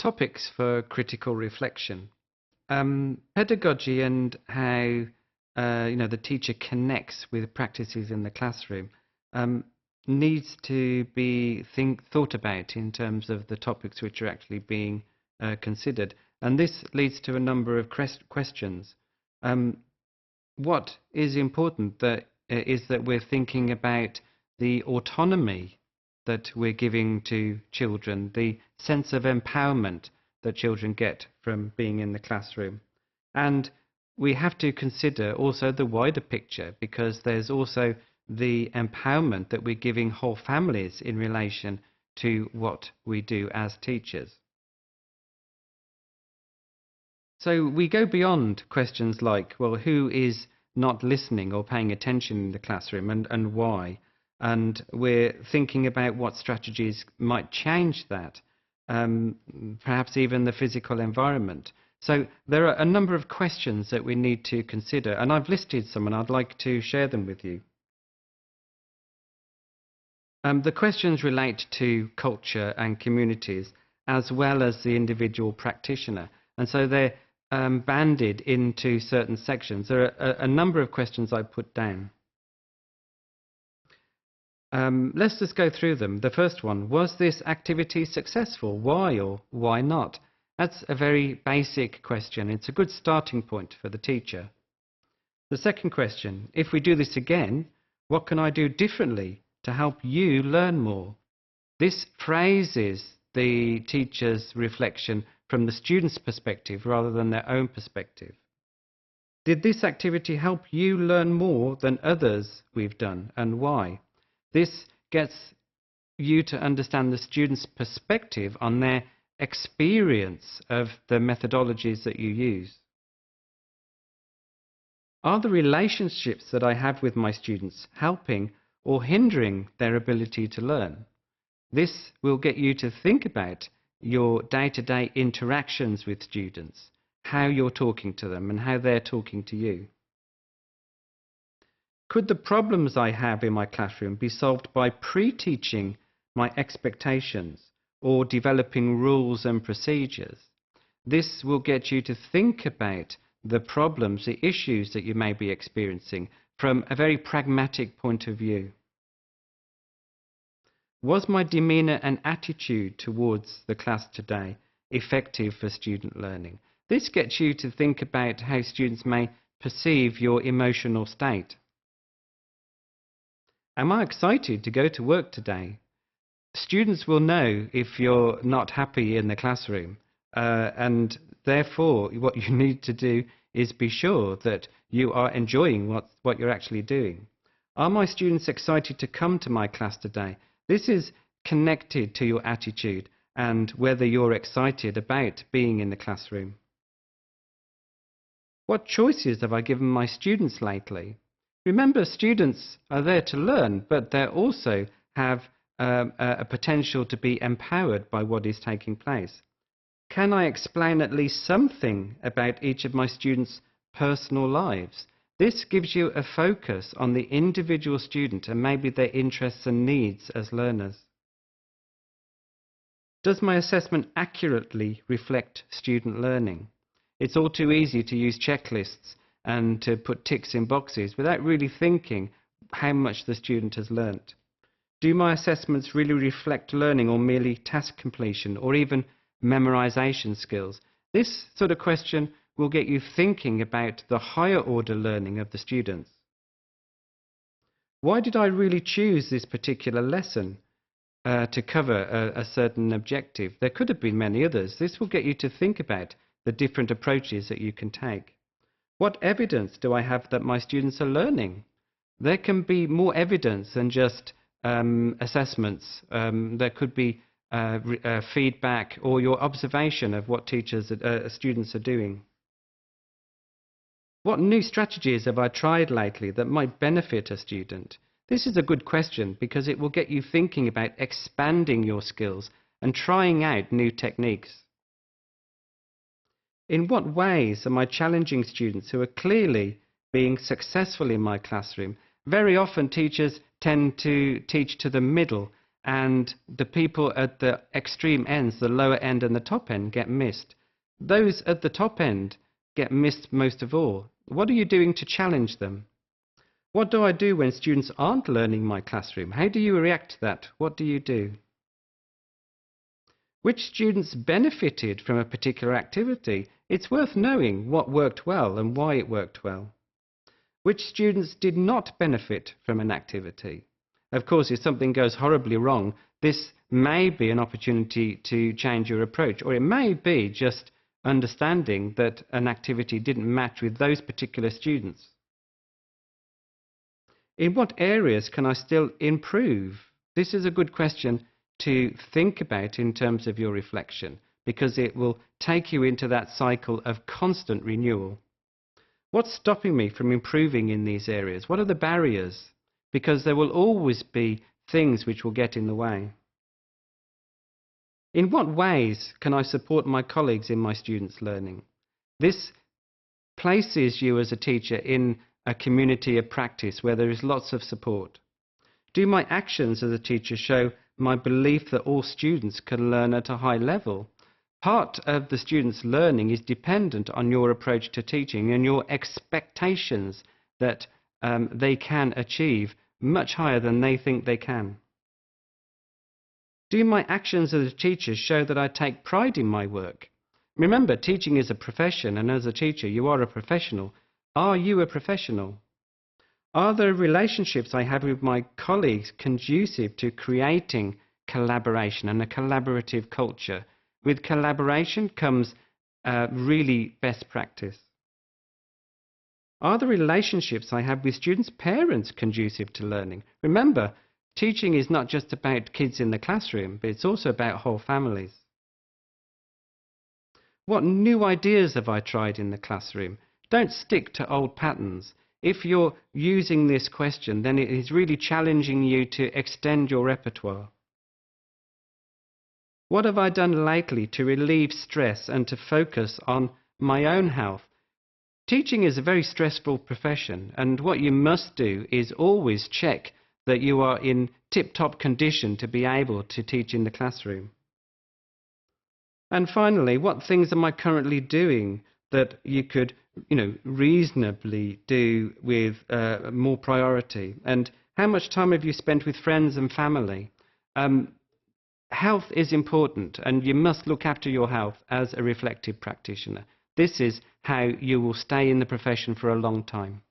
Topics for critical reflection. Pedagogy and how the teacher connects with practices in the classroom needs to be thought about in terms of the topics which are actually being considered. And this leads to a number of questions. What is important is that we're thinking about the autonomy that we're giving to children, the sense of empowerment that children get from being in the classroom. And we have to consider also the wider picture, because there's also the empowerment that we're giving whole families in relation to what we do as teachers. So we go beyond questions like, well, who is not listening or paying attention in the classroom, and why? And we're thinking about what strategies might change that, perhaps even the physical environment. So there are a number of questions that we need to consider, and I've listed some and I'd like to share them with you. The questions relate to culture and communities as well as the individual practitioner, and so they're banded into certain sections. There are a number of questions I put down. Let's just go through them. The first one, was this activity successful? Why or why not? That's a very basic question. It's a good starting point for the teacher. The second question, if we do this again, what can I do differently to help you learn more? This phrases the teacher's reflection from the student's perspective rather than their own perspective. Did this activity help you learn more than others we've done, and why? This gets you to understand the student's perspective on their experience of the methodologies that you use. Are the relationships that I have with my students helping or hindering their ability to learn? This will get you to think about your day-to-day interactions with students, how you're talking to them and how they're talking to you. Could the problems I have in my classroom be solved by pre-teaching my expectations or developing rules and procedures? This will get you to think about the problems, the issues that you may be experiencing from a very pragmatic point of view. Was my demeanor and attitude towards the class today effective for student learning? This gets you to think about how students may perceive your emotional state. Am I excited to go to work today? Students will know if you're not happy in the classroom, and therefore what you need to do is be sure that you are enjoying what you're actually doing. Are my students excited to come to my class today? This is connected to your attitude and whether you're excited about being in the classroom. What choices have I given my students lately? Remember, students are there to learn, but they also have a potential to be empowered by what is taking place. Can I explain at least something about each of my students' personal lives? This gives you a focus on the individual student and maybe their interests and needs as learners. Does my assessment accurately reflect student learning? It's all too easy to use checklists and to put ticks in boxes without really thinking how much the student has learnt. Do my assessments really reflect learning or merely task completion or even memorisation skills? This sort of question will get you thinking about the higher order learning of the students. Why did I really choose this particular lesson to cover a certain objective? There could have been many others. This will get you to think about the different approaches that you can take. What evidence do I have that my students are learning? There can be more evidence than just assessments. There could be feedback or your observation of what students are doing. What new strategies have I tried lately that might benefit a student? This is a good question because it will get you thinking about expanding your skills and trying out new techniques. In what ways am I challenging students who are clearly being successful in my classroom? Very often teachers tend to teach to the middle and the people at the extreme ends, the lower end and the top end, get missed. Those at the top end get missed most of all. What are you doing to challenge them? What do I do when students aren't learning in my classroom? How do you react to that? What do you do? Which students benefited from a particular activity? It's worth knowing what worked well and why it worked well. Which students did not benefit from an activity? Of course, if something goes horribly wrong, this may be an opportunity to change your approach, or it may be just understanding that an activity didn't match with those particular students. In what areas can I still improve? This is a good question to think about in terms of your reflection, because it will take you into that cycle of constant renewal. What's stopping me from improving in these areas? What are the barriers? Because there will always be things which will get in the way. In what ways can I support my colleagues in my students' learning? This places you as a teacher in a community of practice where there is lots of support. Do my actions as a teacher show my belief that all students can learn at a high level? Part of the students' learning is dependent on your approach to teaching and your expectations that they can achieve much higher than they think they can. Do my actions as a teacher show that I take pride in my work? Remember, teaching is a profession, and as a teacher, you are a professional. Are you a professional? Are the relationships I have with my colleagues conducive to creating collaboration and a collaborative culture? With collaboration comes really best practice. Are the relationships I have with students' parents conducive to learning? Remember, teaching is not just about kids in the classroom, but it's also about whole families. What new ideas have I tried in the classroom? Don't stick to old patterns. If you're using this question, then it is really challenging you to extend your repertoire. What have I done lately to relieve stress and to focus on my own health? Teaching is a very stressful profession, and what you must do is always check that you are in tip-top condition to be able to teach in the classroom. And finally, what things am I currently doing that you could, reasonably do with more priority? And how much time have you spent with friends and family? Health is important, and you must look after your health as a reflective practitioner. This is how you will stay in the profession for a long time.